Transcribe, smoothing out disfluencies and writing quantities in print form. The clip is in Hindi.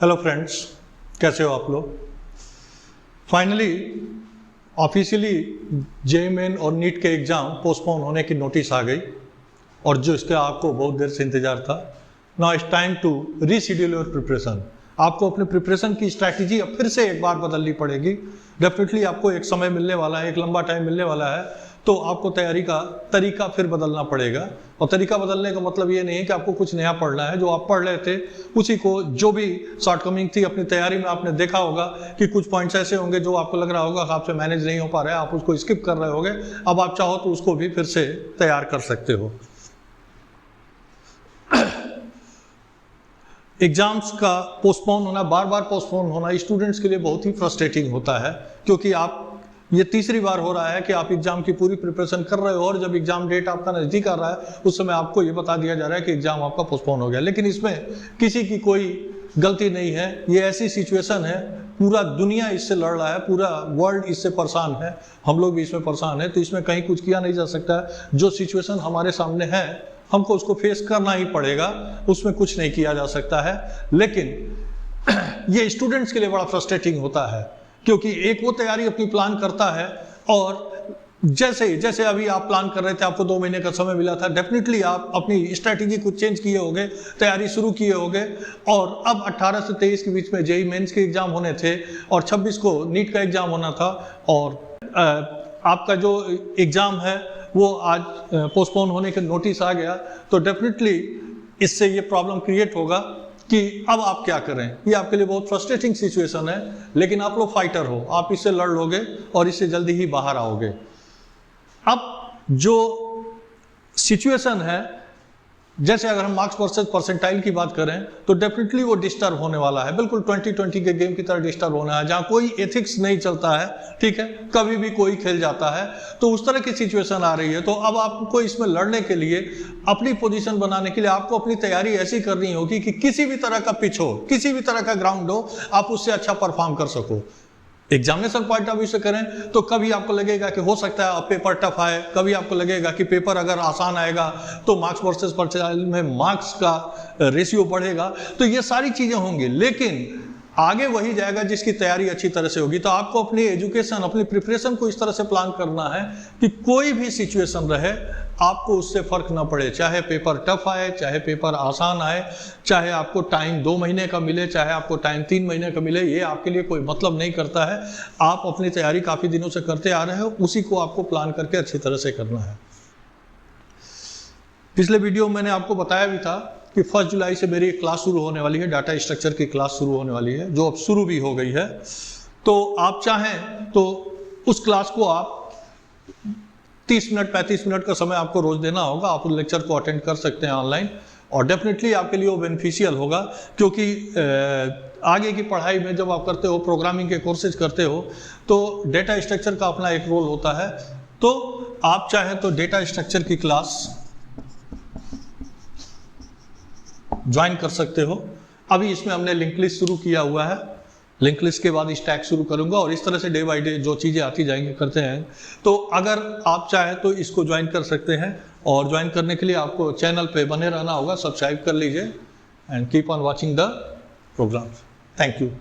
हेलो फ्रेंड्स, कैसे हो आप लोग। फाइनली ऑफिशियली जेईई मेन और नीट के एग्ज़ाम पोस्टपोन होने की नोटिस आ गई और जो इसका आपको बहुत देर से इंतज़ार था। Now it's time to reschedule your preparation. आपको अपने प्रिपरेशन की स्ट्रैटेजी अब फिर से एक बार बदलनी पड़ेगी। डेफिनेटली आपको एक समय मिलने वाला है, एक लंबा टाइम मिलने वाला है, तो आपको तैयारी का तरीका फिर बदलना पड़ेगा। और तरीका बदलने का मतलब ये नहीं है कि आपको कुछ नया पढ़ना है। जो आप पढ़ रहे थे उसी को, जो भी शॉर्टकमिंग थी अपनी तैयारी में, आपने देखा होगा कि कुछ पॉइंट्स ऐसे होंगे जो आपको लग रहा होगा कि आपसे मैनेज नहीं हो पा रहा है, आप उसको स्किप कर रहे होगे। अब आप चाहो तो उसको भी फिर से तैयार कर सकते हो। एग्जाम्स का पोस्टपोन होना, बार बार पोस्टपोन होना स्टूडेंट्स के लिए बहुत ही फ्रस्ट्रेटिंग होता है, क्योंकि आप ये तीसरी बार हो रहा है कि आप एग्जाम की पूरी प्रिपरेशन कर रहे हो और जब एग्जाम डेट आपका नज़दीक आ रहा है उस समय आपको ये बता दिया जा रहा है कि एग्जाम आपका पोस्टपोन हो गया। लेकिन इसमें किसी की कोई गलती नहीं है। ये ऐसी सिचुएशन है, पूरा दुनिया इससे लड़ रहा है, पूरा वर्ल्ड इससे परेशान है, हम लोग भी इसमें परेशान है, तो इसमें कहीं कुछ किया नहीं जा सकता है। जो सिचुएशन हमारे सामने है हमको उसको फेस करना ही पड़ेगा, उसमें कुछ नहीं किया जा सकता है। लेकिन ये स्टूडेंट्स के लिए बड़ा फ्रस्ट्रेटिंग होता है, क्योंकि एक वो तैयारी अपनी प्लान करता है और जैसे अभी आप प्लान कर रहे थे, आपको 2 महीने का समय मिला था, डेफिनेटली आप अपनी स्ट्रैटेजी कुछ चेंज किए होंगे, तैयारी शुरू किए होंगे। और अब 18 से 23 के बीच में जेईई मेंस के एग्जाम होने थे और 26 को नीट का एग्जाम होना था, और आपका जो एग्जाम है वो आज पोस्टपोन होने का नोटिस आ गया। तो डेफिनेटली इससे ये प्रॉब्लम क्रिएट होगा कि अब आप क्या करें। ये आपके लिए बहुत फ्रस्ट्रेटिंग सिचुएशन है, लेकिन आप लोग फाइटर हो, आप इससे लड़ लोगे और इससे जल्दी ही बाहर आओगे। अब जो सिचुएशन है, जैसे अगर हम मार्क्स वर्सेस परसेंटाइल की बात करें तो डेफिनेटली वो डिस्टर्ब होने वाला है, बिल्कुल 2020 के गेम की तरह डिस्टर्ब होना है, जहां कोई एथिक्स नहीं चलता है, ठीक है, कभी भी कोई खेल जाता है। तो उस तरह की सिचुएशन आ रही है। तो अब आपको इसमें लड़ने के लिए, अपनी पोजीशन बनाने के लिए आपको अपनी तैयारी ऐसी करनी होगी कि किसी भी तरह का पिच हो, किसी भी तरह का ग्राउंड हो, आप उससे अच्छा परफॉर्म कर सको। एग्जामिनेशन पॉइंट ऑफ व्यू से करें तो कभी आपको लगेगा कि हो सकता है पेपर टफ आए, कभी आपको लगेगा कि पेपर अगर आसान आएगा तो मार्क्स वर्सेस परसेंटाइल में मार्क्स का रेशियो बढ़ेगा। तो ये सारी चीजें होंगी, लेकिन आगे वही जाएगा जिसकी तैयारी अच्छी तरह से होगी। तो आपको अपनी एजुकेशन, अपनी प्रिपरेशन को इस तरह से प्लान करना है कि कोई भी सिचुएशन रहे आपको उससे फर्क ना पड़े, चाहे पेपर टफ आए, चाहे पेपर आसान आए, चाहे आपको टाइम 2 महीने का मिले, चाहे आपको टाइम 3 महीने का मिले, ये आपके लिए कोई मतलब नहीं करता है। आप अपनी तैयारी काफ़ी दिनों से करते आ रहे हो, उसी को आपको प्लान करके अच्छी तरह से करना है। पिछले वीडियो में मैंने आपको बताया भी था कि 1 जुलाई से मेरी एक क्लास शुरू होने वाली है, डाटा स्ट्रक्चर की क्लास शुरू होने वाली है, जो अब शुरू भी हो गई है। तो आप चाहें तो उस क्लास को आप 30 मिनट 35 मिनट का समय आपको रोज देना होगा। आप उस लेक्चर को अटेंड कर सकते हैं ऑनलाइन, और डेफिनेटली आपके लिए वो बेनिफिशियल होगा, क्योंकि आगे की पढ़ाई में जब आप करते हो, प्रोग्रामिंग के कोर्सेज करते हो, तो डेटा स्ट्रक्चर का अपना एक रोल होता है। तो आप चाहें तो डेटा स्ट्रक्चर की क्लास ज्वाइन कर सकते हो। अभी इसमें हमने लिंक लिस्ट शुरू किया हुआ है, लिंक लिस्ट के बाद स्टैक शुरू करूंगा, और इस तरह से डे बाय डे जो चीज़ें आती जाएंगी करते हैं। तो अगर आप चाहें तो इसको ज्वाइन कर सकते हैं, और ज्वाइन करने के लिए आपको चैनल पे बने रहना होगा, सब्सक्राइब कर लीजिए and keep on watching the programme. Thank you.